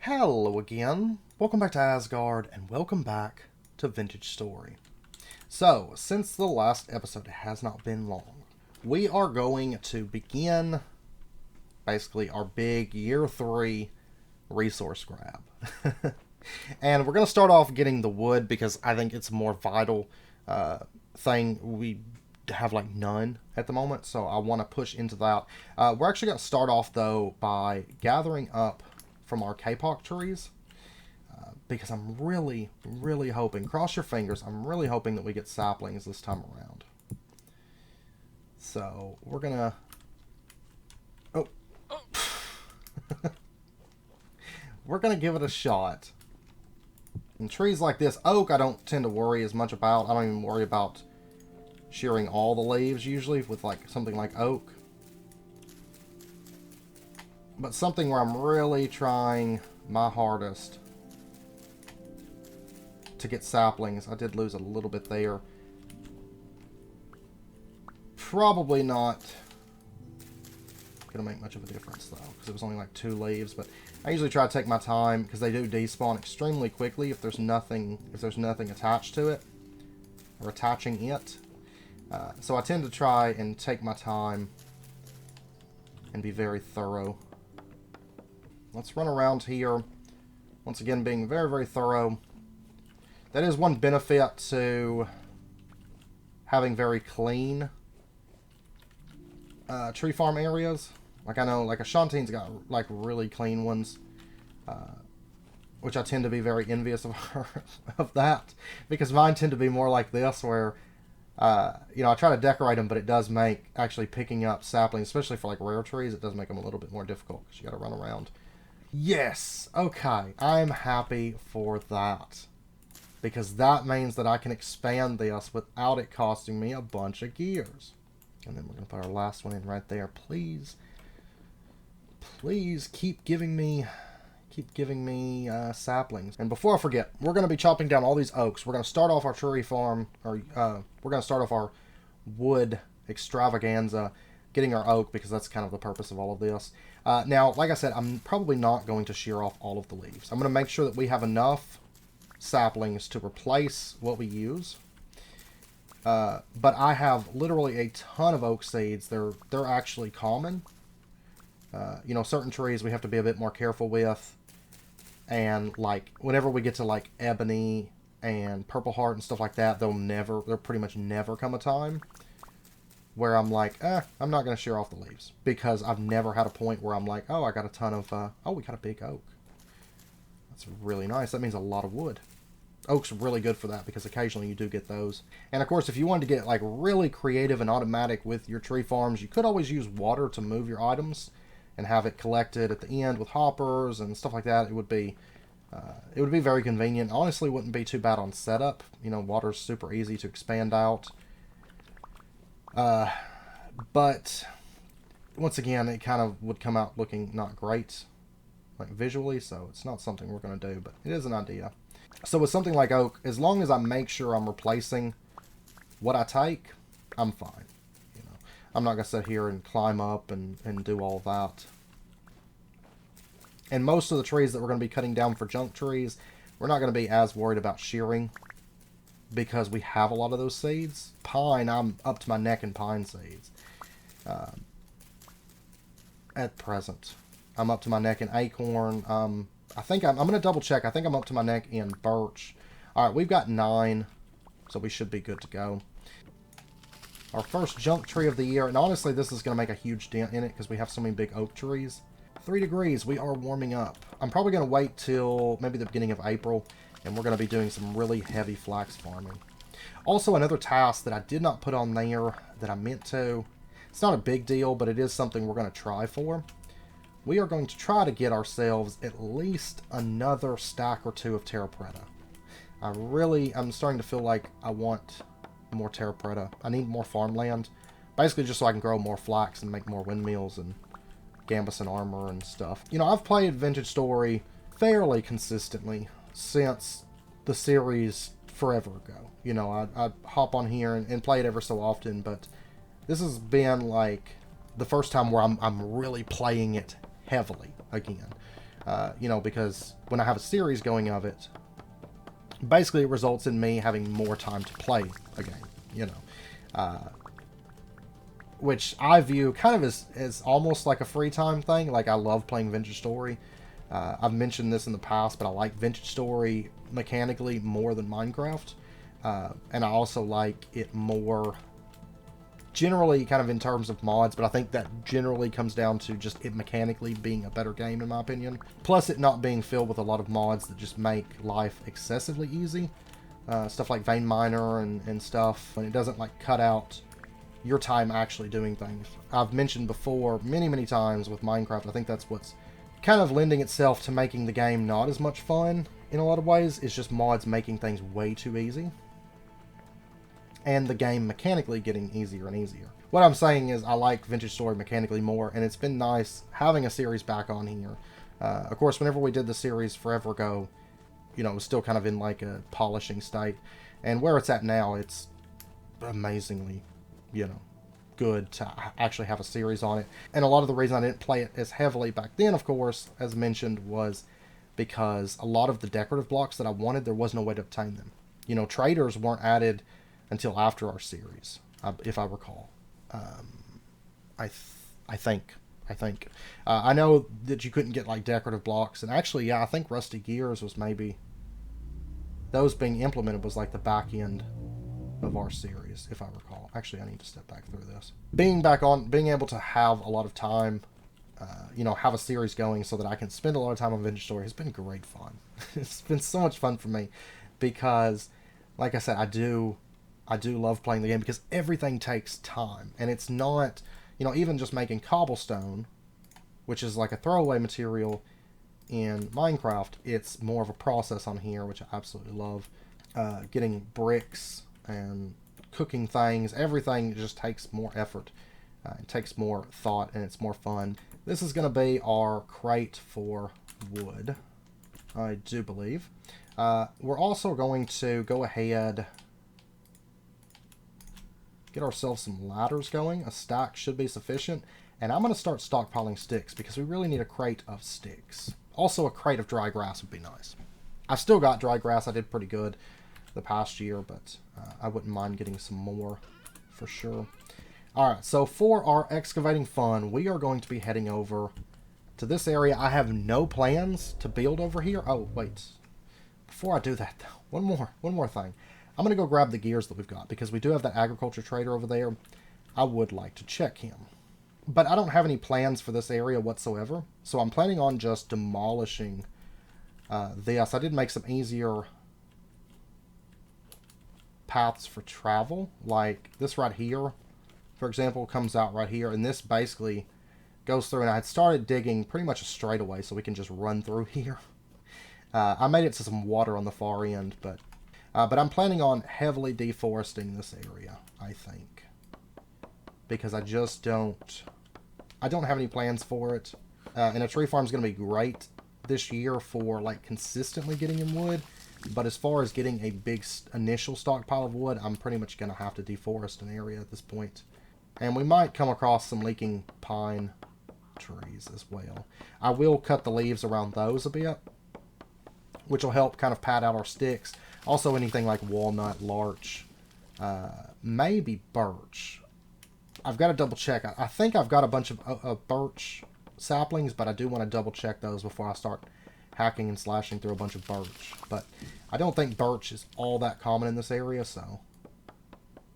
Hello again. Welcome back to Asgard, and welcome back to Vintage Story. So, since the last episode has not been long, we are going to begin basically our big year 3 resource grab. And we're going to start off getting the wood because I think it's a more vital thing. We have like none at the moment, so I want to push into that. We're actually going to start off though by gathering up from our kapok trees, because I'm really hoping, cross your fingers, I'm really hoping that we get saplings this time around. So we're gonna we're gonna give it a shot. And trees like this, oak, I don't tend to worry as much about. I don't even worry about shearing all the leaves usually with like something like oak. But something where I'm really trying my hardest to get saplings. I did lose a little bit there. Probably not going to make much of a difference though, because it was only like 2 leaves. But I usually try to take my time because they do despawn extremely quickly if there's nothing attached to it or attaching it. So I tend to try and take my time and be very thorough. Let's run around here. Once again, being very thorough. That is one benefit to having very clean tree farm areas. Like I know, like Ashantine's got like really clean ones, which I tend to be very envious of her, of that, because mine tend to be more like this, where you know, I try to decorate them, but it does make actually picking up saplings, especially for like rare trees, it does make them a little bit more difficult because you got to run around. Yes, okay, I'm happy for that, because that means that I can expand this without it costing me a bunch of gears. And then we're going to put our last one in right there. Please keep giving me saplings. And before I forget, we're going to be chopping down all these oaks. We're going to start off our tree farm, or we're going to start off our wood extravaganza getting our oak, because that's kind of the purpose of all of this. Now, like I said, I'm probably not going to shear off all of the leaves. I'm going to make sure that we have enough saplings to replace what we use. But I have literally a ton of oak seeds. They're actually common. You know, certain trees we have to be a bit more careful with. And like whenever we get to like ebony and purple heart and stuff like that, there'll pretty much never come a time where I'm like, I'm not going to shear off the leaves, because I've never had a point where I'm like, oh, I got a ton of, oh, we got a big oak. That's really nice. That means a lot of wood. Oak's really good for that, because occasionally you do get those. And of course, if you wanted to get like really creative and automatic with your tree farms, you could always use water to move your items and have it collected at the end with hoppers and stuff like that. It would be very convenient. Honestly, wouldn't be too bad on setup. You know, water's super easy to expand out. But once again, it kind of would come out looking not great, like visually, so it's not something we're going to do, but it is an idea. So with something like oak, as long as I make sure I'm replacing what I take, I'm fine. You know, I'm not going to sit here and climb up and do all that. And most of the trees that we're going to be cutting down for junk trees, we're not going to be as worried about shearing, because we have a lot of those seeds. Pine, I'm up to my neck in pine seeds. At present, I'm up to my neck in acorn. I think I'm going to double check. I think I'm up to my neck in birch. All right, we've got 9, so we should be good to go. Our first junk tree of the year, and honestly, this is going to make a huge dent in it because we have so many big oak trees. 3 degrees, we are warming up. I'm probably going to wait till maybe the beginning of April, and we're going to be doing some really heavy flax farming. Also, another task that I did not put on there that I meant to. It's not a big deal, but it is something we're going to try for. We are going to try to get ourselves at least another stack or 2 of terra preta. I'm starting to feel like I want more terra preta. I need more farmland. Basically just so I can grow more flax and make more windmills and gambeson armor and stuff. You know, I've played Vintage Story fairly consistently since the series forever ago. You know, I hop on here and play it ever so often, but this has been like the first time where I'm really playing it heavily again. You know, because when I have a series going of it, basically it results in me having more time to play a game, you know. Which I view kind of as almost like a free time thing. Like, I love playing Vintage Story. I've mentioned this in the past, but I like Vintage Story mechanically more than Minecraft. And I also like it more generally kind of in terms of mods, but I think that generally comes down to just it mechanically being a better game, in my opinion. Plus it not being filled with a lot of mods that just make life excessively easy. Stuff like Vein Miner and stuff, and it doesn't like cut out your time actually doing things. I've mentioned before many times with Minecraft, I think that's what's kind of lending itself to making the game not as much fun in a lot of ways. It's just mods making things way too easy, and the game mechanically getting easier and easier. What I'm saying is I like Vintage Story mechanically more, and it's been nice having a series back on here. Of course, whenever we did the series forever ago, you know, it was still kind of in like a polishing state, and where it's at now, it's amazingly, you know, good to actually have a series on it. And a lot of the reason I didn't play it as heavily back then, of course, as mentioned, was because a lot of the decorative blocks that I wanted, there was no way to obtain them. You know, traders weren't added until after our series, if I recall. I think. I know that you couldn't get like decorative blocks, and actually, yeah, I think Rusty Gears was maybe, those being implemented was like the back end of our series, if I recall. Actually, I need to step back through this. Being able to have a lot of time, you know, have a series going so that I can spend a lot of time on Vintage Story has been great fun. It's been so much fun for me because, like I said, I do love playing the game because everything takes time, and it's not, you know, even just making cobblestone, which is like a throwaway material in Minecraft, it's more of a process on here, which I absolutely love. Getting bricks and cooking things, everything just takes more effort. It takes more thought, and it's more fun. This is going to be our crate for wood, I do believe. We're also going to go ahead, get ourselves some ladders going. A stack should be sufficient. And I'm going to start stockpiling sticks because we really need a crate of sticks. Also, a crate of dry grass would be nice. I've still got dry grass. I did pretty good the past year, but I wouldn't mind getting some more for sure. Alright, so for our excavating fun, we are going to be heading over to this area. I have no plans to build over here. Oh, wait. Before I do that, though, one more thing. I'm going to go grab the gears that we've got, because we do have that agriculture trader over there. I would like to check him. But I don't have any plans for this area whatsoever, so I'm planning on just demolishing this. I did make some easier paths for travel, like this right here, for example, comes out right here, and this basically goes through, and I had started digging pretty much a straightaway so we can just run through here. I made it to some water on the far end, but I'm planning on heavily deforesting this area, I think, because I don't have any plans for it. And a tree farm is going to be great this year for like consistently getting in wood, but as far as getting a big initial stockpile of wood, I'm pretty much going to have to deforest an area at this point. And we might come across some leaking pine trees as well. I will cut the leaves around those a bit, which will help kind of pad out our sticks. Also anything like walnut, larch, maybe birch. I've got to double check. I think I've got a bunch of birch saplings, but I do want to double check those before I start hacking and slashing through a bunch of birch. But I don't think birch is all that common in this area, so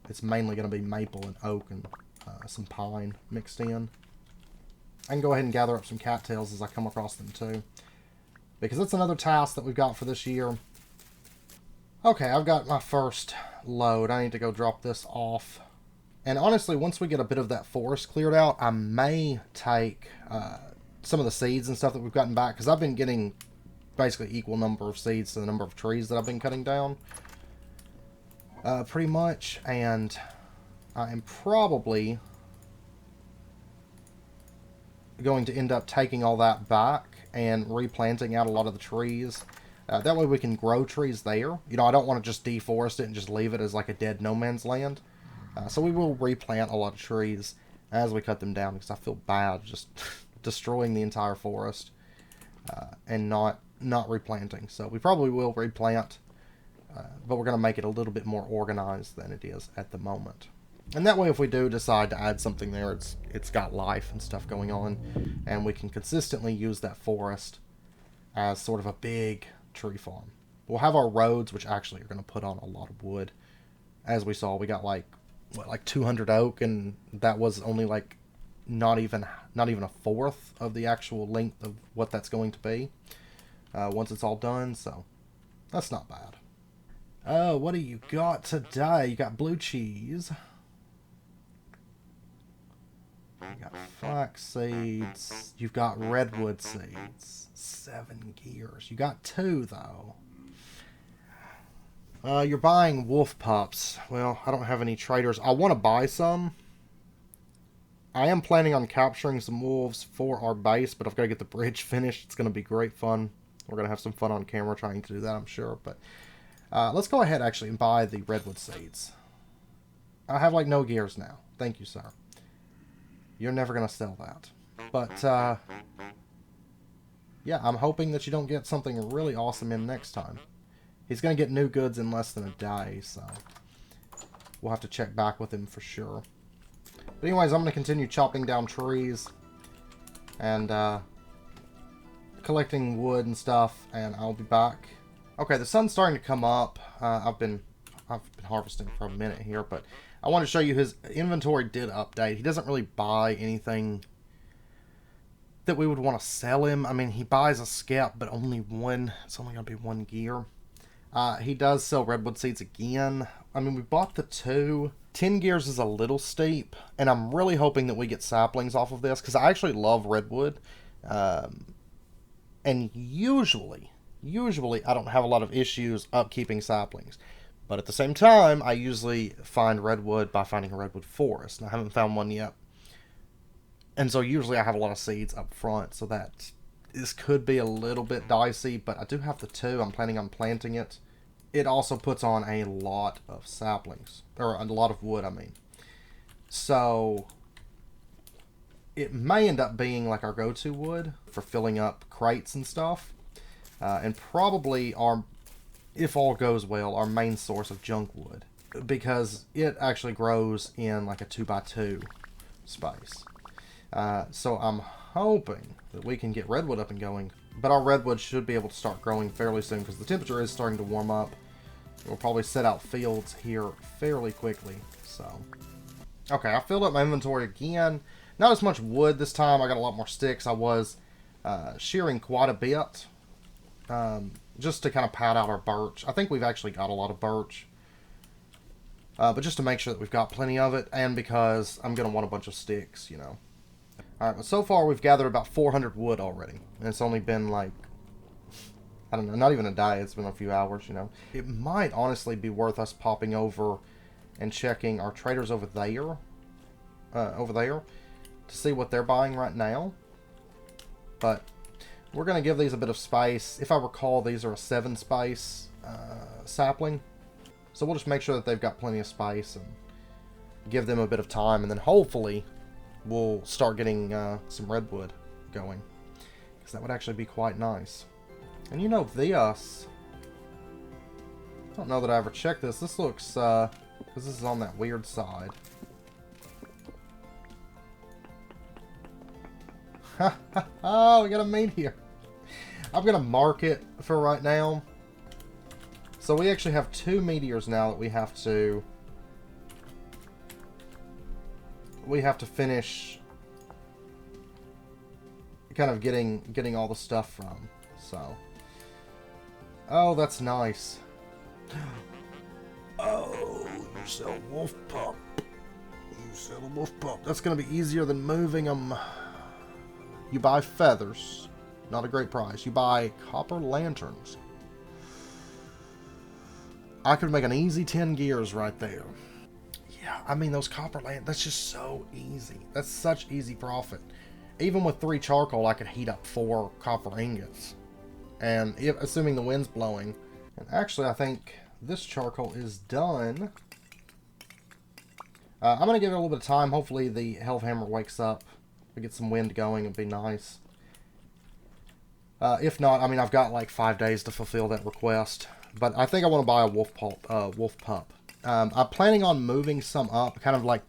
it's mainly going to be maple and oak and some pine mixed in. I can go ahead and gather up some cattails as I come across them too, because that's another task that we've got for this year. Okay, I've got my first load. I need to go drop this off. And honestly, once we get a bit of that forest cleared out, I may take some of the seeds and stuff that we've gotten back, because I've been getting basically equal number of seeds to the number of trees that I've been cutting down. Pretty much. And I am probably going to end up taking all that back and replanting out a lot of the trees. That way we can grow trees there. You know, I don't want to just deforest it and just leave it as like a dead no man's land. So we will replant a lot of trees as we cut them down, because I feel bad just destroying the entire forest. and not replanting. So we probably will replant, but we're going to make it a little bit more organized than it is at the moment. And that way, if we do decide to add something there, it's got life and stuff going on, and we can consistently use that forest as sort of a big tree farm. We'll have our roads, which actually are going to put on a lot of wood. As we saw, we got like 200 oak, and that was only like not even a fourth of the actual length of what that's going to be once it's all done. So that's not bad. Oh, what do you got today? You got blue cheese. You got flax seeds. You've got redwood seeds. 7 gears. You got 2 though. You're buying wolf pups. Well, I don't have any traders. I want to buy some. I am planning on capturing some wolves for our base, but I've got to get the bridge finished. It's going to be great fun. We're going to have some fun on camera trying to do that, I'm sure. But let's go ahead actually and buy the redwood seeds. I have like no gears now. Thank you, sir. You're never going to sell that. But yeah, I'm hoping that you don't get something really awesome in next time. He's going to get new goods in less than a day, so we'll have to check back with him for sure. But anyways, I'm going to continue chopping down trees and collecting wood and stuff, and I'll be back. Okay, the sun's starting to come up. I've been harvesting for a minute here, but I want to show you his inventory did update. He doesn't really buy anything that we would want to sell him. I mean, he buys a skep, but only one. It's only going to be 1 gear. He does sell redwood seeds again. I mean, we bought the 2. 10 gears is a little steep, and I'm really hoping that we get saplings off of this, because I actually love redwood. And usually I don't have a lot of issues upkeeping saplings. But at the same time, I usually find redwood by finding a redwood forest, and I haven't found one yet. And so usually I have a lot of seeds up front, so that this could be a little bit dicey, but I do have the 2. I'm planning on planting it. It also puts on a lot of saplings, or a lot of wood, I mean. So it may end up being like our go-to wood for filling up crates and stuff. And probably if all goes well, our main source of junk wood, because it actually grows in like a 2x2 space. So I'm hoping that we can get redwood up and going, but our redwood should be able to start growing fairly soon because the temperature is starting to warm up. We'll probably set out fields here fairly quickly. So, okay, I filled up my inventory again. Not as much wood this time. I got a lot more sticks. I was shearing quite a bit. Just to kind of pad out our birch. I think we've actually got a lot of birch. But just to make sure that we've got plenty of it, and because I'm going to want a bunch of sticks, you know. Alright, but so far we've gathered about 400 wood already. And it's only been like, I don't know, not even a day. It's been a few hours, you know. It might honestly be worth us popping over and checking our traders over there. To see what they're buying right now. But we're going to give these a bit of space. If I recall, these are a 7 space sapling. So we'll just make sure that they've got plenty of space and give them a bit of time. And then hopefully we'll start getting some redwood going. Because that would actually be quite nice. And you know this. I don't know that I ever checked this. This looks, because this is on that weird side. Oh, we got a meat here. I'm going to mark it for right now. So we actually have 2 meteors now that we have to finish kind of getting all the stuff from. So, oh, that's nice. Oh, you sell wolf pup. You sell a wolf pup. That's going to be easier than moving them. You buy feathers. Not a great price. You buy copper lanterns. I could make an easy 10 gears right there. Yeah, I mean, those copper lanterns, that's just so easy. That's such easy profit. Even with 3 charcoal, I could heat up 4 copper ingots. And assuming the wind's blowing. And actually, I think this charcoal is done. I'm going to give it a little bit of time. Hopefully the Hellhammer wakes up. We get some wind going. It'd be nice. If not, I mean, I've got like 5 days to fulfill that request. But I think I want to buy a wolf pup. I'm planning on moving some up, kind of like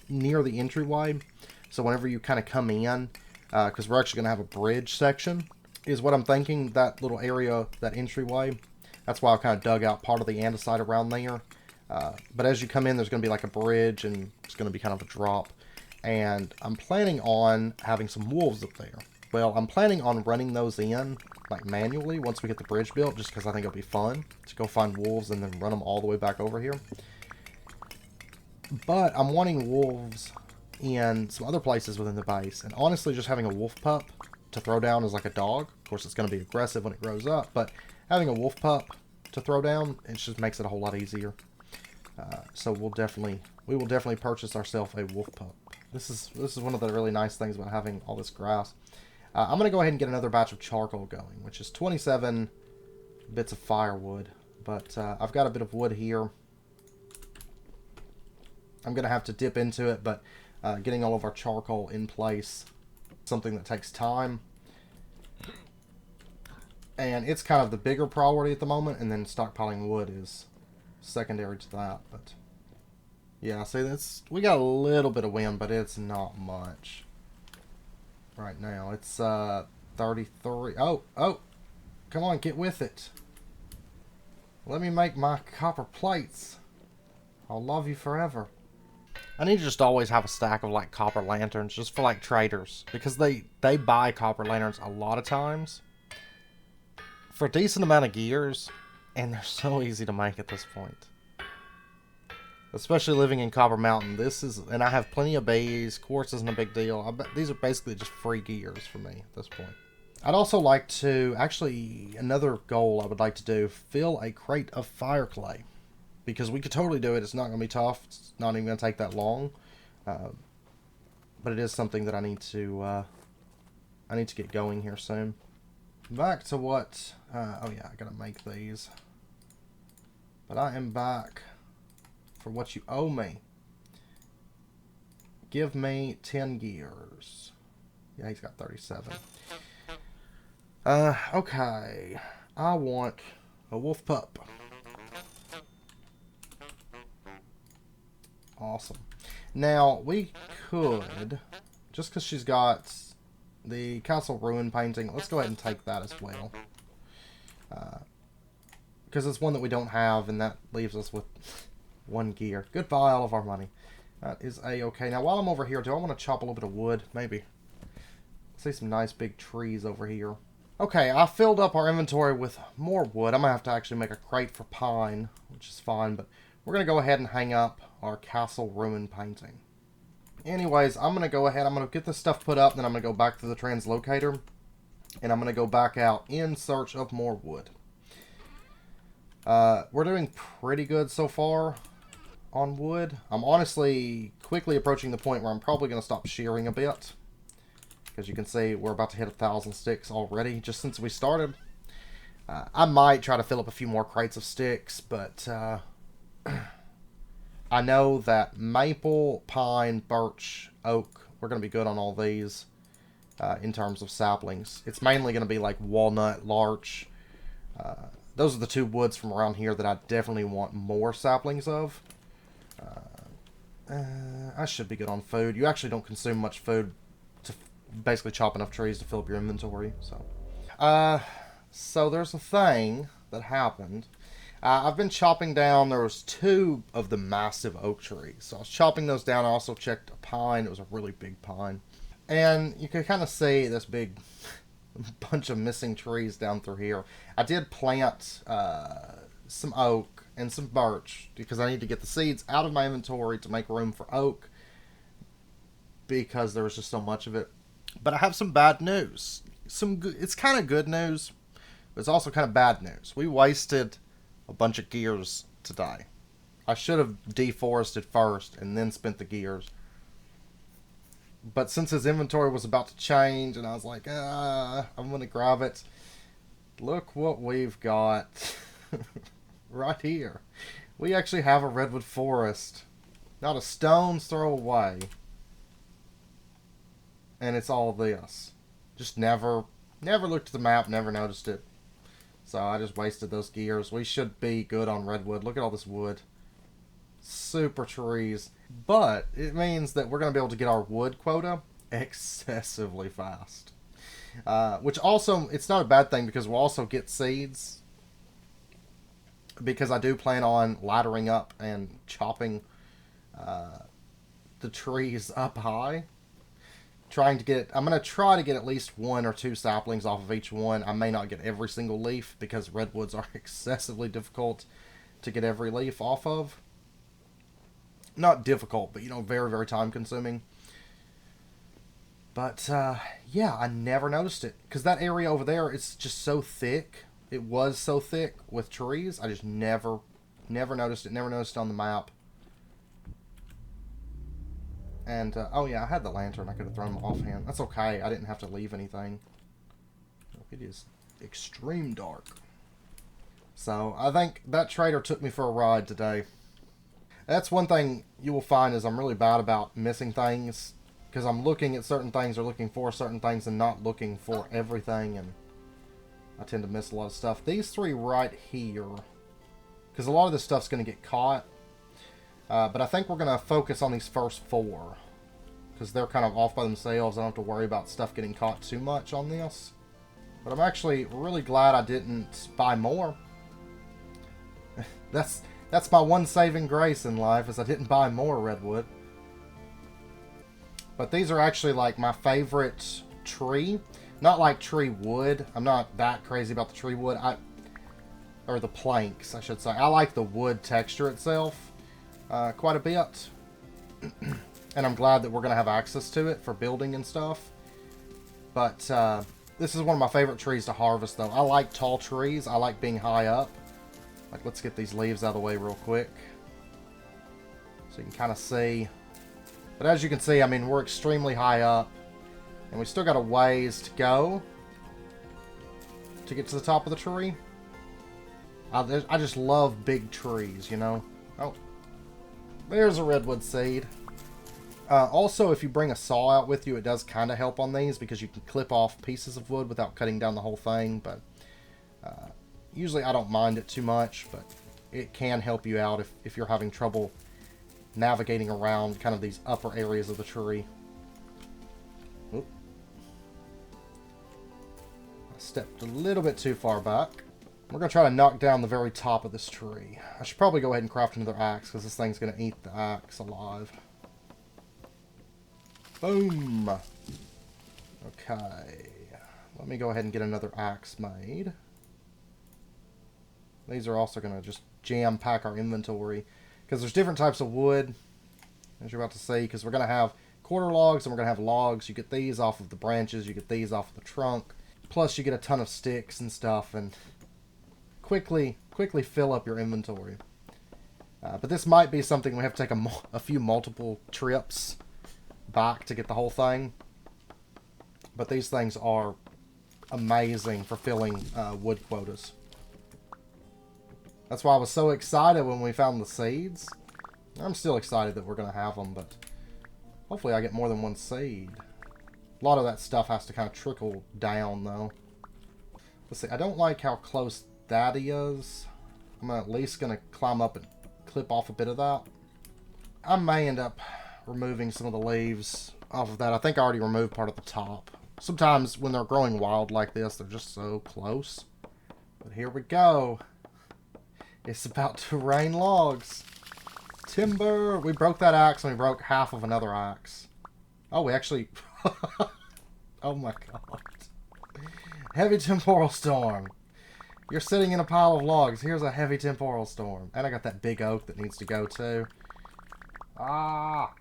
near the entryway. So whenever you kind of come in, because we're actually going to have a bridge section, is what I'm thinking, that little area, that entryway. That's why I kind of dug out part of the andesite around there. But as you come in, there's going to be like a bridge, and it's going to be kind of a drop. And I'm planning on having some wolves up there. Well, I'm planning on running those in, like manually, once we get the bridge built, just because I think it'll be fun to go find wolves and then run them all the way back over here. But I'm wanting wolves in some other places within the base, and honestly, just having a wolf pup to throw down as like a dog. Of course, it's going to be aggressive when it grows up, but having a wolf pup to throw down, it just makes it a whole lot easier. So we will definitely purchase ourselves a wolf pup. This is one of the really nice things about having all this grass. I'm going to go ahead and get another batch of charcoal going, which is 27 bits of firewood. But I've got a bit of wood here. I'm going to have to dip into it, but getting all of our charcoal in place, something that takes time. And it's kind of the bigger priority at the moment, and then stockpiling wood is secondary to that. But yeah, see, we got a little bit of wind, but it's not much right now. It's 33. Oh, come on, get with it. Let me make my copper plates. I'll love you forever. I need to just always have a stack of like copper lanterns just for like traders, because they buy copper lanterns a lot of times for a decent amount of gears, and they're so easy to make at this point. Especially living in Copper Mountain, and I have plenty of bays. Quartz isn't a big deal. These are basically just free gears for me at this point. I'd also like to, actually, another goal I would like to do, fill a crate of fire clay. Because we could totally do it. It's not going to be tough. It's not even going to take that long. But it is something that I need to get going here soon. Back to what, oh yeah, I got to make these. But I am back for what you owe me. Give me 10 gears. Yeah, he's got 37. Okay. I want a wolf pup. Awesome. Now, we could, just because she's got the castle ruin painting, let's go ahead and take that as well. Because it's one that we don't have, and that leaves us with 1 gear. Goodbye, all of our money. That is a-okay. Now, while I'm over here, do I want to chop a little bit of wood? Maybe. I see some nice big trees over here. Okay, I filled up our inventory with more wood. I'm going to have to actually make a crate for pine, which is fine, but we're going to go ahead and hang up our castle ruin painting. Anyways, I'm going to go ahead. I'm going to get this stuff put up, then I'm going to go back to the translocator, and I'm going to go back out in search of more wood. We're doing pretty good so far on wood. I'm honestly quickly approaching the point where I'm probably going to stop shearing a bit. Because you can see we're about to hit 1,000 sticks already just since we started. I might try to fill up a few more crates of sticks, but I know that maple, pine, birch, oak, we're going to be good on all these in terms of saplings. It's mainly going to be like walnut, larch. Those are the 2 woods from around here that I definitely want more saplings of. I should be good on food. You actually don't consume much food to basically chop enough trees to fill up your inventory. So there's a thing that happened. I've been chopping down. There was 2 of the massive oak trees. So I was chopping those down. I also checked a pine. It was a really big pine. And you can kind of see this big bunch of missing trees down through here. I did plant some oak and some birch because I need to get the seeds out of my inventory to make room for oak because there was just so much of it. But I have some bad news. It's kind of good news, but it's also kind of bad news. We wasted a bunch of gears today. I should have deforested first and then spent the gears. But since his inventory was about to change and I was like, I'm going to grab it. Look what we've got right here. We actually have a Redwood Forest. Not a stone's throw away. And it's all this. Just never Never looked at the map, never noticed it. So I just wasted those gears. We should be good on redwood. Look at all this wood. Super trees. But it means that we're going to be able to get our wood quota excessively fast. Which also, it's not a bad thing because we'll also get seeds. Because I do plan on laddering up and chopping the trees up high. I'm going to try to get at least 1 or 2 saplings off of each one. I may not get every single leaf because redwoods are excessively difficult to get every leaf off of. Not difficult, but, very, very time consuming. But, yeah, I never noticed it. Because that area over there, it's just so thick. It was so thick with trees. I just never noticed it. Never noticed it on the map. And, oh yeah, I had the lantern. I could have thrown them offhand. That's okay. I didn't have to leave anything. It is extreme dark. So, I think that trader took me for a ride today. That's one thing you will find is I'm really bad about missing things. Because I'm looking at certain things or looking for certain things and not looking for everything. And I tend to miss a lot of stuff. These 3 right here. Because a lot of this stuff's going to get caught. But I think we're going to focus on these first 4. Because they're kind of off by themselves. I don't have to worry about stuff getting caught too much on this. But I'm actually really glad I didn't buy more. That's my one saving grace in life, is I didn't buy more redwood. But these are actually like my favorite tree. Not like tree wood. I'm not that crazy about the tree wood. Or the planks, I should say. I like the wood texture itself. Quite a bit. And I'm glad that we're going to have access to it for building and stuff. But this is one of my favorite trees to harvest, though. I like tall trees. I like being high up. Like, let's get these leaves out of the way real quick. So you can kind of see. But as you can see, I mean, we're extremely high up. And we still got a ways to go to get to the top of the tree. I just love big trees, Oh. There's a redwood seed. Also, if you bring a saw out with you, it does kind of help on these because you can clip off pieces of wood without cutting down the whole thing. But usually I don't mind it too much, but it can help you out if you're having trouble navigating around kind of these upper areas of the tree. Oop. I stepped a little bit too far back. We're going to try to knock down the very top of this tree. I should probably go ahead and craft another axe, because this thing's going to eat the axe alive. Boom! Okay. Let me go ahead and get another axe made. These are also going to just jam-pack our inventory, because there's different types of wood, as you're about to see, because we're going to have quarter logs, and we're going to have logs. You get these off of the branches, you get these off of the trunk, plus you get a ton of sticks and stuff, and quickly fill up your inventory. But this might be something we have to take a few multiple trips back to get the whole thing. But these things are amazing for filling wood quotas. That's why I was so excited when we found the seeds. I'm still excited that we're going to have them, but hopefully I get more than one seed. A lot of that stuff has to kind of trickle down, though. Let's see, I don't like how close that is. I'm at least going to climb up and clip off a bit of that. I may end up removing some of the leaves off of that. I think I already removed part of the top. Sometimes when they're growing wild like this, they're just so close. But here we go. It's about to rain logs. Timber! We broke that axe and we broke half of another axe. Oh, we actually... Oh my god. Heavy temporal storm. You're sitting in a pile of logs. Here's a heavy temporal storm. And I got that big oak that needs to go too. Ah!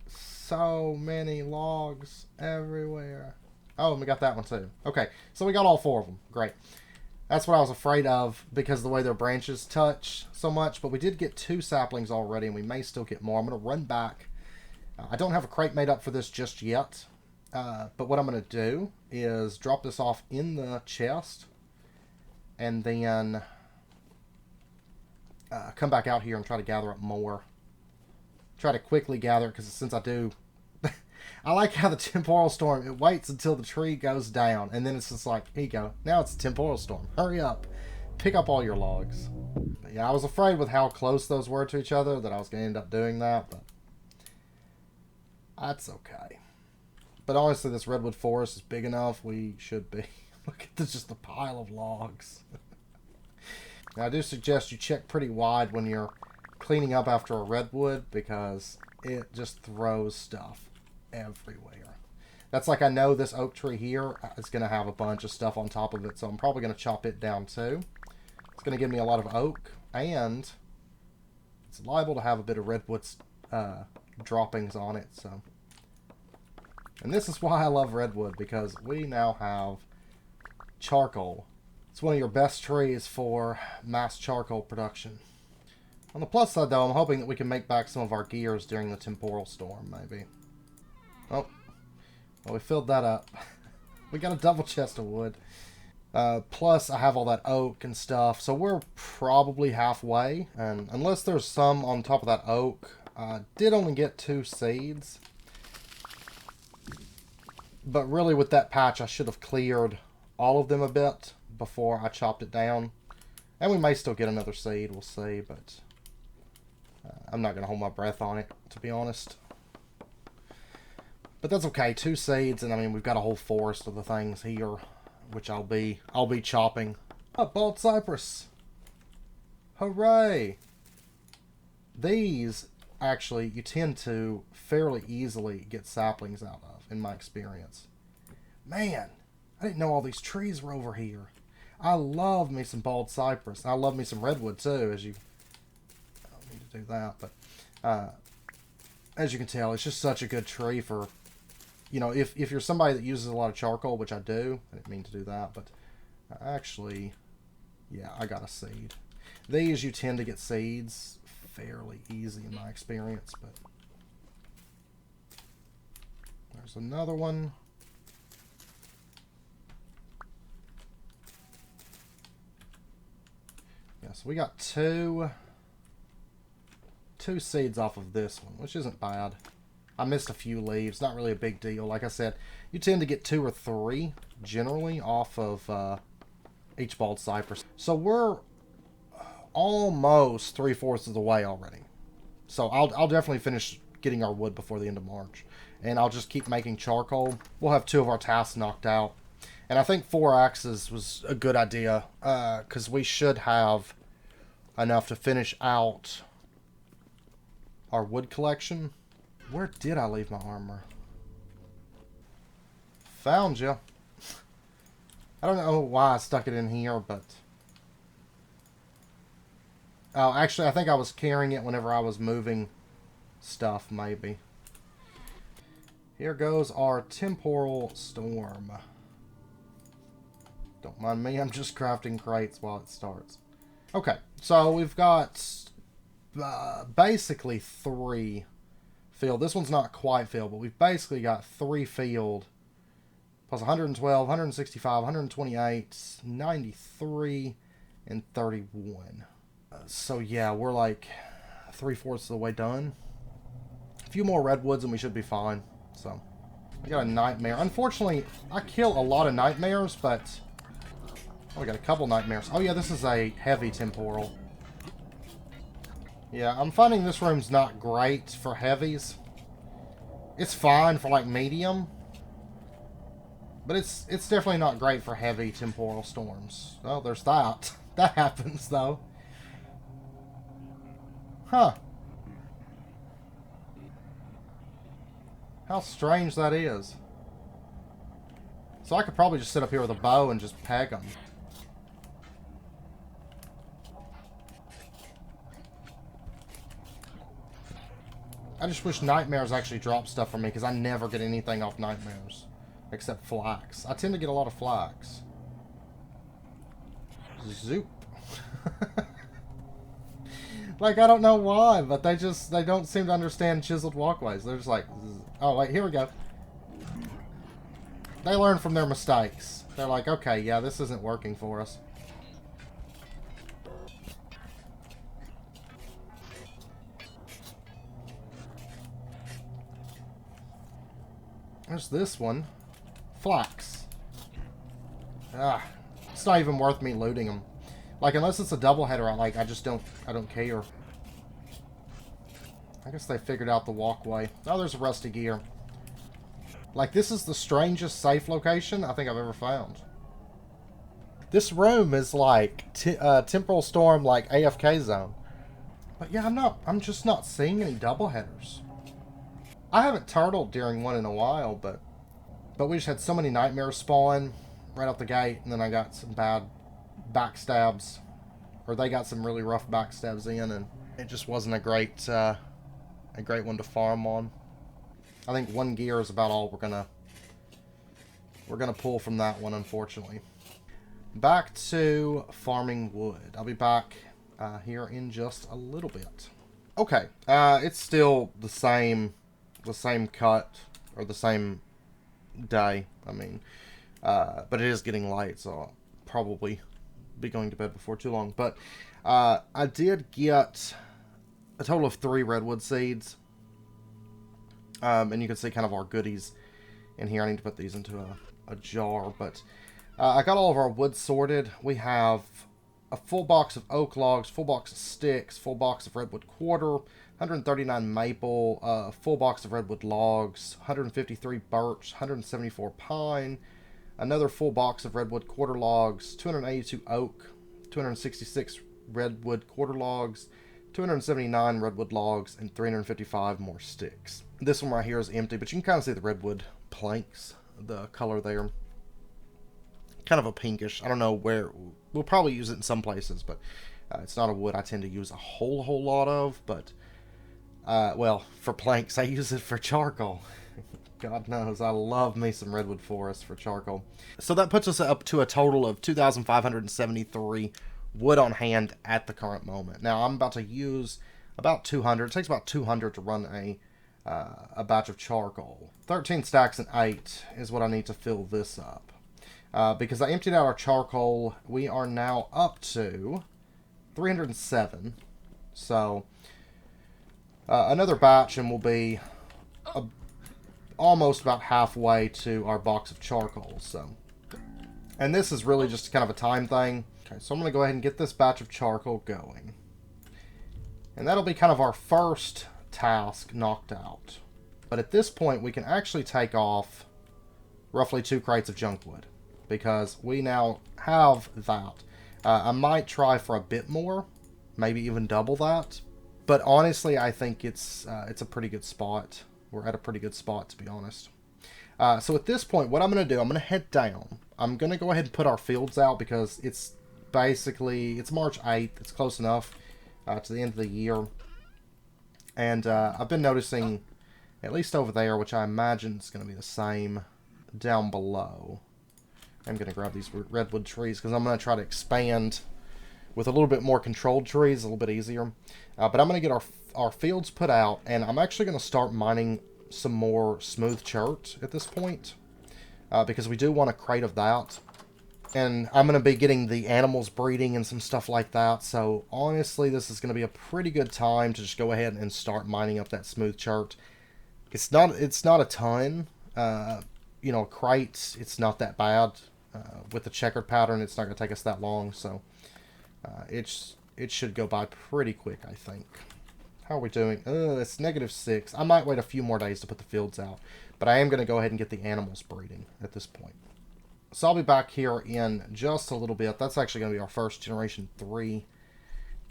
So many logs everywhere. Oh, and we got that one too. Okay, so we got all 4 of them. Great. That's what I was afraid of because of the way their branches touch so much. But we did get 2 saplings already, and we may still get more. I'm going to run back. I don't have a crate made up for this just yet. But what I'm going to do is drop this off in the chest. And then come back out here and try to gather up more. Try to quickly gather it, because since I do... I like how the temporal storm, it waits until the tree goes down, and then it's just like, here you go. Now it's a temporal storm. Hurry up. Pick up all your logs. But yeah, I was afraid with how close those were to each other that I was going to end up doing that, but that's okay. But honestly, this Redwood Forest is big enough. We should be. Look at this, just a pile of logs. Now, I do suggest you check pretty wide when you're cleaning up after a redwood, because it just throws stuff everywhere. That's like, I know this oak tree here is going to have a bunch of stuff on top of it, so I'm probably going to chop it down too. It's going to give me a lot of oak, and it's liable to have a bit of redwood droppings on it, so... And this is why I love redwood, because we now have charcoal. It's one of your best trees for mass charcoal production. On the plus side, though, I'm hoping that we can make back some of our gears during the temporal storm, maybe. Oh. Well, we filled that up. We got a double chest of wood. Plus, I have all that oak and stuff, so we're probably halfway. And unless there's some on top of that oak, I did only get 2 seeds. But really, with that patch, I should have cleared all of them a bit before I chopped it down. And we may still get another seed, we'll see, but I'm not going to hold my breath on it, to be honest. But that's okay, 2 seeds, and I mean, we've got a whole forest of the things here, which I'll be chopping. Oh, bald cypress! Hooray! These, actually, you tend to fairly easily get saplings out of, in my experience. Man, I didn't know all these trees were over here. I love me some bald cypress. I love me some redwood too, as you... I don't need to do that, but... as you can tell, it's just such a good tree for... You know, if you're somebody that uses a lot of charcoal, which I do. I didn't mean to do that, but... actually... Yeah, I got a seed. These, you tend to get seeds fairly easy in my experience, but... There's another one. Yeah, so we got two seeds off of this one, which isn't bad. I missed a few leaves, not really a big deal. Like I said, you tend to get 2 or 3 generally off of each bald cypress. So we're almost 3/4 of the way already. So I'll definitely finish getting our wood before the end of March. And I'll just keep making charcoal. We'll have 2 of our tasks knocked out. And I think 4 axes was a good idea, because we should have enough to finish out our wood collection. Where did I leave my armor? Found you. I don't know why I stuck it in here, but... Oh, actually, I think I was carrying it whenever I was moving stuff, maybe. Here goes our temporal storm. Don't mind me, I'm just crafting crates while it starts. Okay, so we've got basically 3 filled. This one's not quite filled, but we've basically got 3 filled. Plus 112, 165, 128, 93, and 31. So yeah, we're like 3/4 of the way done. A few more redwoods and we should be fine. So, I got a nightmare. Unfortunately, I kill a lot of nightmares, but... Oh, we got a couple nightmares. Oh yeah, this is a heavy temporal. Yeah, I'm finding this room's not great for heavies. It's fine for, like, medium. But it's definitely not great for heavy temporal storms. Well, there's that. That happens, though. Huh. How strange that is. So I could probably just sit up here with a bow and just peg them. I just wish nightmares actually drop stuff for me, because I never get anything off nightmares. Except flax. I tend to get a lot of flax. Zoop. Like, I don't know why, but they don't seem to understand chiseled walkways. They're just like, oh, wait, here we go. They learn from their mistakes. They're like, okay, yeah, this isn't working for us. There's this one. Flax. Ah, it's not even worth me looting them. Like, unless it's a doubleheader, I just don't care. I guess they figured out the walkway. Oh, there's a rusty gear. Like, this is the strangest safe location I think I've ever found. This room is like temporal storm, like AFK zone. But yeah, I'm just not seeing any doubleheaders. I haven't turtled during one in a while, but we just had so many nightmares spawn right off the gate, and then I got some bad backstabs, or they got some really rough backstabs in, and it just wasn't a great one to farm on. I think one gear is about all we're gonna pull from that one, unfortunately. Back to farming wood. I'll be back here in just a little bit. Okay, it's still the same cut, or the same day, I mean. But it is getting late, so I'll probably be going to bed before too long. But I did get a total of 3 redwood seeds. And you can see kind of our goodies in here. I need to put these into a jar, but I got all of our wood sorted. We have a full box of oak logs, full box of sticks, full box of redwood quarter, 139 maple, full box of redwood logs, 153 birch, 174 pine, another full box of redwood quarter logs, 282 oak, 266 redwood quarter logs, 279 redwood logs, and 355 more sticks. This one right here is empty, but you can kind of see the redwood planks, the color there. Kind of a pinkish. I don't know where. We'll probably use it in some places, but it's not a wood I tend to use a whole lot of. But, well, for planks, I use it for charcoal. God knows, I love me some Redwood Forest for charcoal. So that puts us up to a total of 2,573 wood on hand at the current moment. Now, I'm about to use about 200. It takes about 200 to run a batch of charcoal. 13 stacks and 8 is what I need to fill this up. Because I emptied out our charcoal, we are now up to 307. So, another batch and we'll be almost about halfway to our box of charcoal. So, and this is really just kind of a time thing. Okay, so I'm going to go ahead and get this batch of charcoal going. And that'll be kind of our first task knocked out. But at this point, we can actually take off roughly 2 crates of junk wood, because we now have that. I might try for a bit more, maybe even double that. But honestly, I think it's a pretty good spot. We're at a pretty good spot, to be honest. So at this point, what I'm going to do, I'm going to head down. I'm going to go ahead and put our fields out, because it's basically, it's March 8th. It's close enough to the end of the year. And I've been noticing, at least over there, which I imagine is going to be the same down below. I'm going to grab these redwood trees, because I'm going to try to expand with a little bit more controlled trees, a little bit easier. But I'm going to get our fields put out, and I'm actually going to start mining some more smooth chert at this point, because we do want a crate of that. And I'm going to be getting the animals breeding and some stuff like that. So honestly, this is going to be a pretty good time to just go ahead and start mining up that smooth chert. It's not a ton. You know, crate, it's not that bad. With the checkered pattern, it's not going to take us that long. So it should go by pretty quick, I think. How are we doing? It's -6. I might wait a few more days to put the fields out. But I am going to go ahead and get the animals breeding at this point. So I'll be back here in just a little bit. That's actually going to be our first Generation 3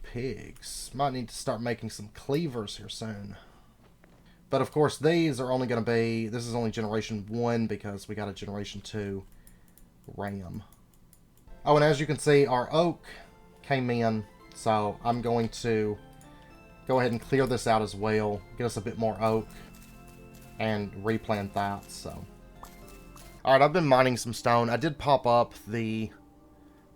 pigs. Might need to start making some cleavers here soon. But of course, these are only going to be... This is only Generation 1 because we got a Generation 2 ram. Oh, and as you can see, our oak came in. So I'm going to go ahead and clear this out as well. Get us a bit more oak. And replant that, so... Alright, I've been mining some stone. I did pop up the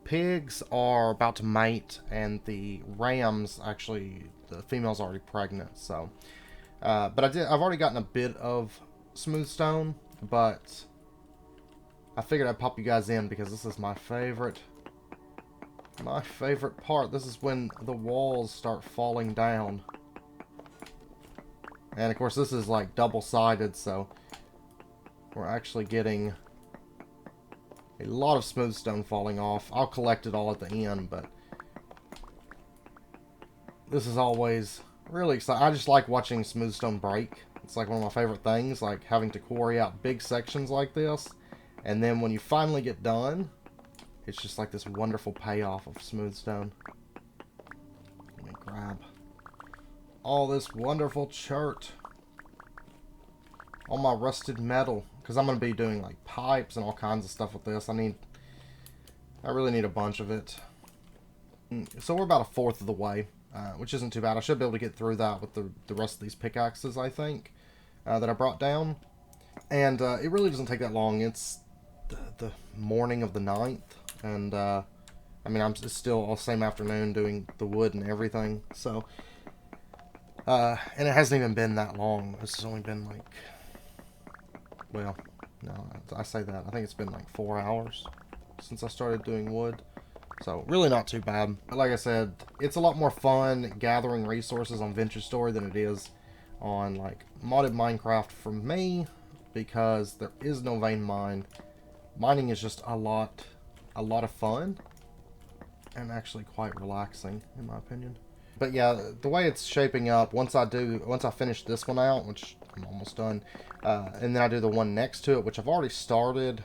pigs are about to mate, and the rams, actually, the female's already pregnant, so... but I've already gotten a bit of smooth stone, but I figured I'd pop you guys in because this is my favorite part. This is when the walls start falling down. And of course, this is like double-sided, so we're actually getting a lot of smooth stone falling off. I'll collect it all at the end, but this is always really exciting. I just like watching smooth stone break. It's like one of my favorite things, like having to quarry out big sections like this. And then when you finally get done, it's just like this wonderful payoff of smooth stone. Let me grab all this wonderful chert. All my rusted metal. Because I'm going to be doing like pipes and all kinds of stuff with this. I really need a bunch of it. So we're about a fourth of the way, which isn't too bad. I should be able to get through that with the rest of these pickaxes, I think, that I brought down. And it really doesn't take that long. It's the morning of the 9th. And, I mean, it's still all same afternoon doing the wood and everything. So, and it hasn't even been that long. It's only been like... Well, no, I say that. I think it's been like 4 hours since I started doing wood. So, really not too bad. But like I said, it's a lot more fun gathering resources on Venture Story than it is on, like, modded Minecraft for me, because there is no vein mine. Mining is just a lot of fun, and actually quite relaxing, in my opinion. But yeah, the way it's shaping up, once I finish this one out, which I'm almost done, and then I do the one next to it, which I've already started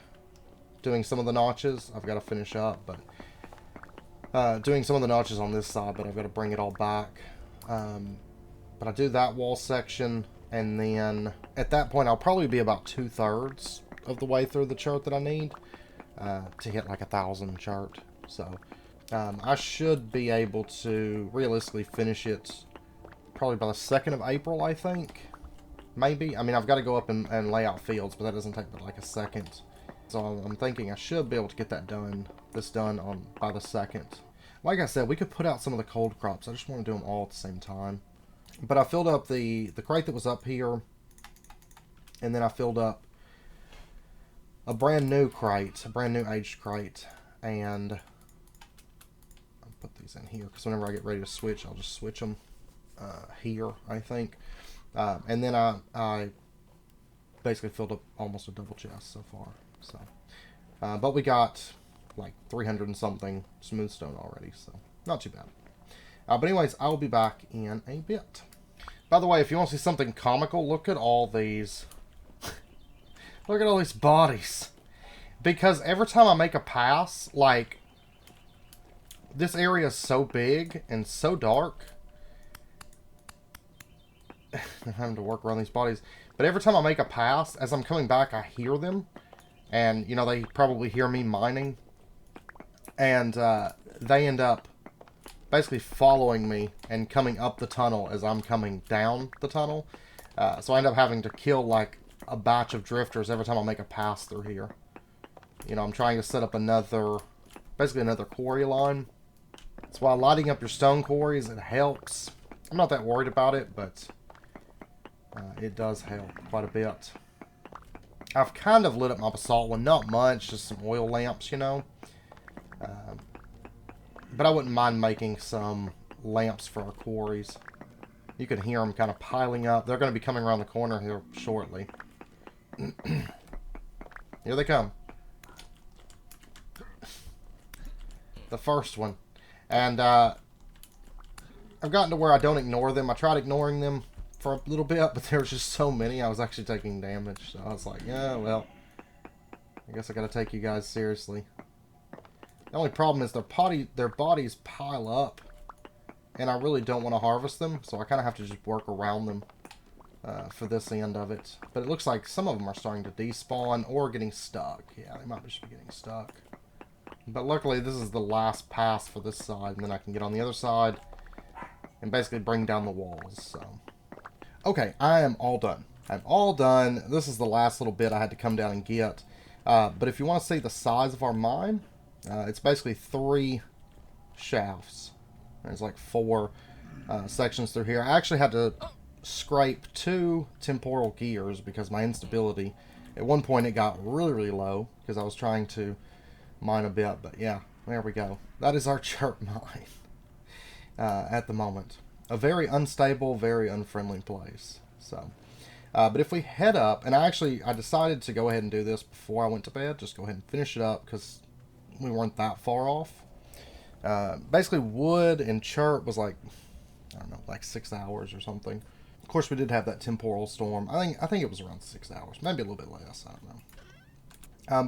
doing some of the notches. I've got to finish up, but doing some of the notches on this side, but I've got to bring it all back. But I do that wall section, and then at that point I'll probably be about 2/3 of the way through the chart that I need to hit like 1,000 chart. So I should be able to realistically finish it probably by the 2nd of April, I think. Maybe. I mean, I've got to go up and lay out fields, but that doesn't take but like a second. So I'm thinking I should be able to get that done, by the 2nd. Like I said, we could put out some of the cold crops. I just want to do them all at the same time. But I filled up the crate that was up here, and then I filled up a brand new crate, a brand new aged crate, and I'll put these in here because whenever I get ready to switch, I'll just switch them here, I think. And then I basically filled up almost a double chest so far. So, but we got like 300 and something smooth stone already, so not too bad. But anyways, I will be back in a bit. By the way, if you want to see something comical, look at all these. Look at all these bodies. Because every time I make a pass, like, this area is so big and so dark. I'm having to work around these bodies. But every time I make a pass, as I'm coming back, I hear them. And, you know, they probably hear me mining. And they end up basically following me and coming up the tunnel as I'm coming down the tunnel. So I end up having to kill, like, a batch of drifters every time I make a pass through here. You know, I'm trying to set up basically another quarry line. That's why lighting up your stone quarries, it helps. I'm not that worried about it, but it does help quite a bit. I've kind of lit up my basalt one, not much, just some oil lamps, you know. But I wouldn't mind making some lamps for our quarries. You can hear them kind of piling up. They're going to be coming around the corner here shortly. Here they come. The first one. And I've gotten to where I don't ignore them. I tried ignoring them for a little bit, but there was just so many. I was actually taking damage. So I was like, yeah, well, I guess I got to take you guys seriously. The only problem is their bodies pile up, and I really don't want to harvest them, so I kind of have to just work around them for this end of it. But it looks like some of them are starting to despawn or getting stuck. Yeah, they might just be getting stuck. But luckily, this is the last pass for this side, and then I can get on the other side and basically bring down the walls. So, okay, I am all done. I'm all done. This is the last little bit I had to come down and get. But if you want to see the size of our mine, it's basically 3 shafts. There's like 4 sections through here. I actually had to scrape 2 temporal gears because my instability, at one point it got really, really low because I was trying to mine a bit. But yeah, there we go. That is our chert mine at the moment. A very unstable, very unfriendly place. So, But if we head up, and I decided to go ahead and do this before I went to bed, just go ahead and finish it up because we weren't that far off. Basically, wood and chert was like, I don't know, like 6 hours or something. Of course, we did have that temporal storm. I think it was around 6 hours, maybe a little bit less. I don't know.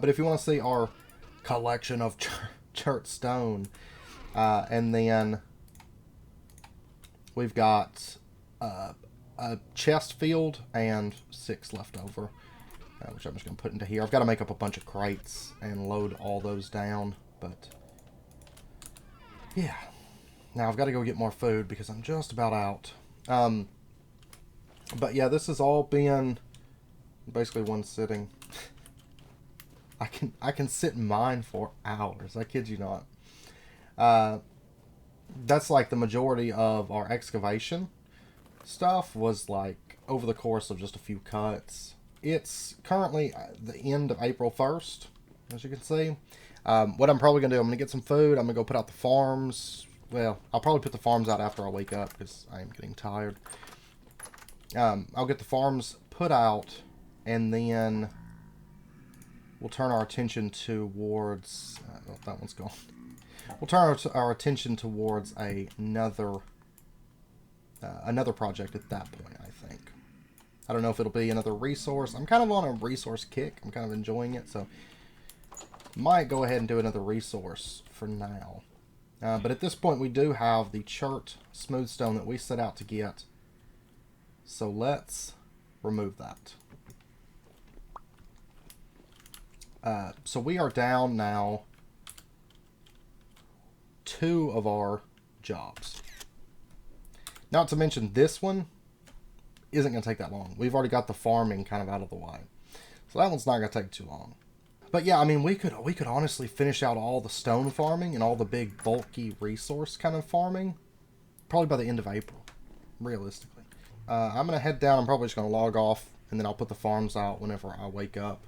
But if you want to see our collection of chert stone, and then we've got a chest filled and 6 left over, which I'm just going to put into here. I've got to make up a bunch of crates and load all those down, but yeah. Now I've got to go get more food because I'm just about out. But yeah, this has all been basically one sitting. I can sit in mine for hours. I kid you not. That's like the majority of our excavation stuff was like over the course of just a few cuts. It's currently the end of April 1st, as you can see. What I'm probably going to do, I'm going to get some food. I'm going to go put out the farms. Well, I'll probably put the farms out after I wake up because I am getting tired. I'll get the farms put out, and then we'll turn our attention towards... oh, that one's gone. We'll turn our attention towards another project at that point, I think. I don't know if it'll be another resource. I'm kind of on a resource kick. I'm kind of enjoying it, so might go ahead and do another resource for now. But at this point, we do have the chert smooth stone that we set out to get. So let's remove that. So we are down now 2 of our jobs. Not to mention this one isn't going to take that long. We've already got the farming kind of out of the way. So that one's not going to take too long. But yeah, I mean, we could honestly finish out all the stone farming and all the big bulky resource kind of farming probably by the end of April, realistically. I'm going to head down. I'm probably just going to log off, and then I'll put the farms out whenever I wake up.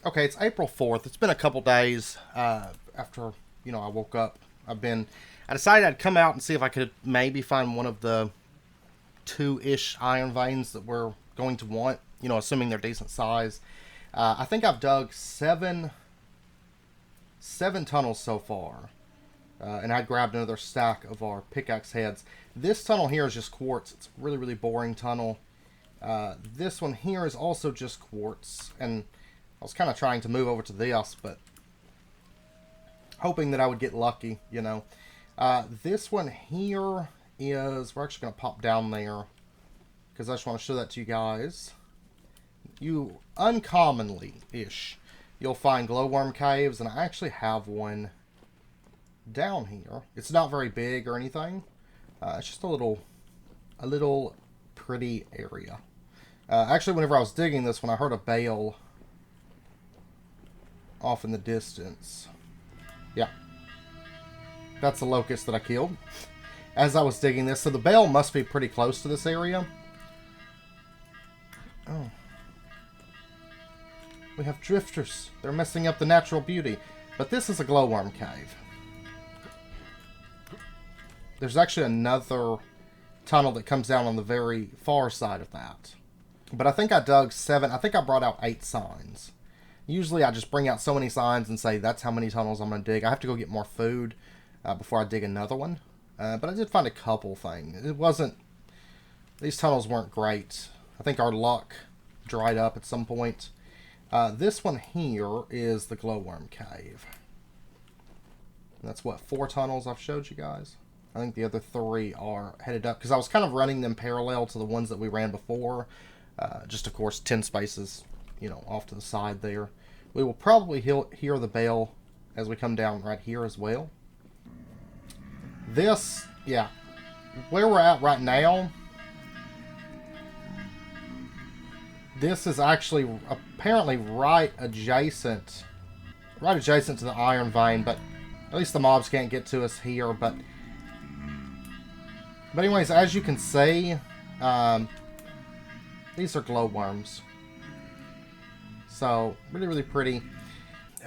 Okay, it's April 4th. It's been a couple days after, I woke up. I decided I'd come out and see if I could maybe find one of the 2-ish iron veins that we're going to want, assuming they're decent size. I think I've dug 7 tunnels so far. And I grabbed another stack of our pickaxe heads. This tunnel here is just quartz. It's a really, really boring tunnel. This one here is also just quartz. And I was kind of trying to move over to this, but hoping that I would get lucky, This one here is... We're actually going to pop down there because I just want to show that to you guys. You uncommonly-ish, you'll find Glowworm Caves, and I actually have one down here. It's not very big or anything. It's just a little pretty area. Actually, whenever I was digging this one, I heard a bale off in the distance. Yeah. That's the locust that I killed as I was digging this. So the bale must be pretty close to this area. Oh. We have drifters. They're messing up the natural beauty. But this is a glowworm cave. There's actually another tunnel that comes down on the very far side of that. But I think I dug 7. I think I brought out 8 signs. Usually I just bring out so many signs and say that's how many tunnels I'm going to dig. I have to go get more food before I dig another one. But I did find a couple things. These tunnels weren't great. I think our luck dried up at some point. This one here is the Glowworm Cave. And that's what, 4 tunnels I've showed you guys? I think the other 3 are headed up, because I was kind of running them parallel to the ones that we ran before. Just, of course, 10 spaces, off to the side there. We will probably hear the bell as we come down right here as well. This, yeah, where we're at right now, this is actually apparently right adjacent to the iron vein, but at least the mobs can't get to us here. But anyways, as you can see, these are glowworms. So, really, really pretty.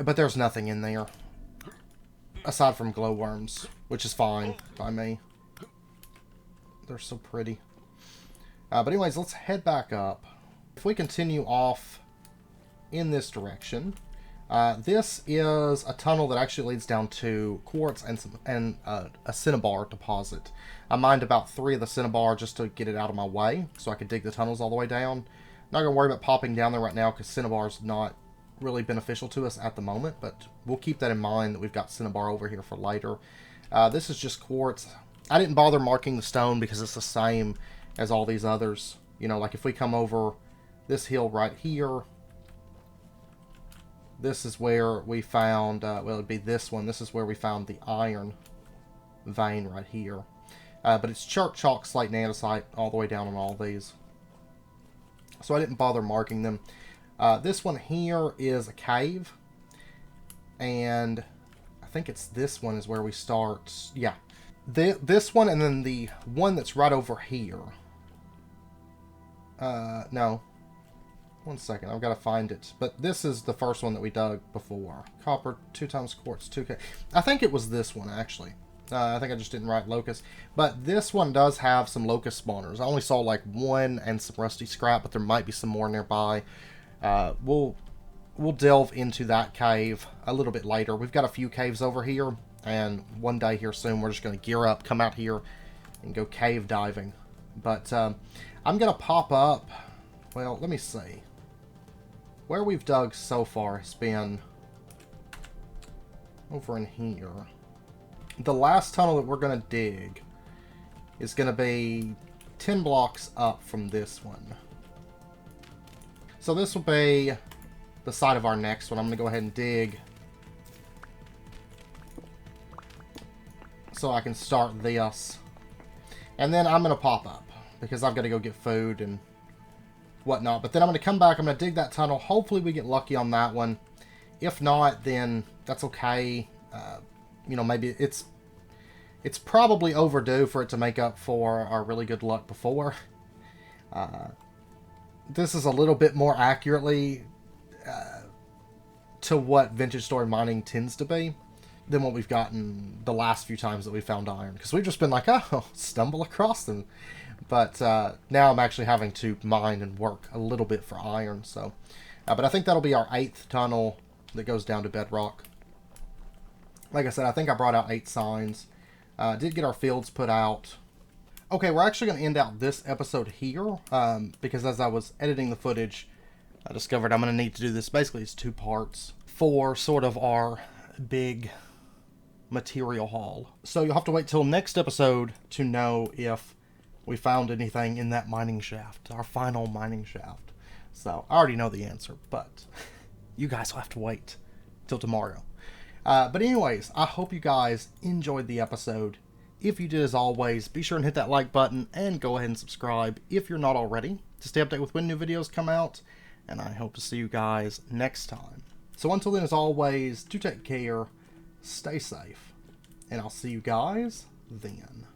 But there's nothing in there aside from glowworms, which is fine by me. They're so pretty. But anyways, let's head back up. If we continue off in this direction, this is a tunnel that actually leads down to quartz and a cinnabar deposit. I mined about 3 of the cinnabar just to get it out of my way, so I could dig the tunnels all the way down. Not going to worry about popping down there right now, because cinnabar is not really beneficial to us at the moment, but we'll keep that in mind that we've got cinnabar over here for later. This is just quartz. I didn't bother marking the stone because it's the same as all these others. You know, like if we come over this hill right here, this is where we found, well, it'd be this one. This is where we found the iron vein right here. But it's chalk, slate, and andesite all the way down on all these. So I didn't bother marking them. This one here is a cave. And I think it's this one is where we start. Yeah. This one and then the one that's right over here. No. One second, I've got to find it. But this is the first one that we dug before. Copper, 2 times quartz, 2K. I think it was this one, actually. I think I just didn't write locust. But this one does have some locust spawners. I only saw like 1 and some rusty scrap, but there might be some more nearby. We'll delve into that cave a little bit later. We've got a few caves over here, and one day here soon we're just going to gear up, come out here, and go cave diving. But I'm going to pop up... Well, let me see. Where we've dug so far has been over in here. The last tunnel that we're going to dig is going to be 10 blocks up from this one. So this will be the side of our next one. I'm going to go ahead and dig so I can start this. And then I'm going to pop up because I've got to go get food and whatnot. But then I'm going to come back. I'm going to dig that tunnel. Hopefully we get lucky on that one. If not, then that's okay. You know, maybe it's probably overdue for it to make up for our really good luck before. This is a little bit more accurately to what Vintage Story mining tends to be than what we've gotten the last few times that we found iron. Because we've just been like, oh, stumble across them. But now I'm actually having to mine and work a little bit for iron. So, but I think that'll be our 8th tunnel that goes down to bedrock. Like I said, I think I brought out 8 signs. Did get our fields put out. Okay, we're actually going to end out this episode here. Because as I was editing the footage, I discovered I'm going to need to do this. Basically, it's 2 parts for sort of our big material haul. So you'll have to wait till next episode to know if we found anything in that mining shaft, our final mining shaft. So I already know the answer, but you guys will have to wait till tomorrow. But anyways, I hope you guys enjoyed the episode. If you did, as always, be sure and hit that like button and go ahead and subscribe if you're not already to stay updated with when new videos come out. And I hope to see you guys next time. So until then, as always, do take care, stay safe, and I'll see you guys then.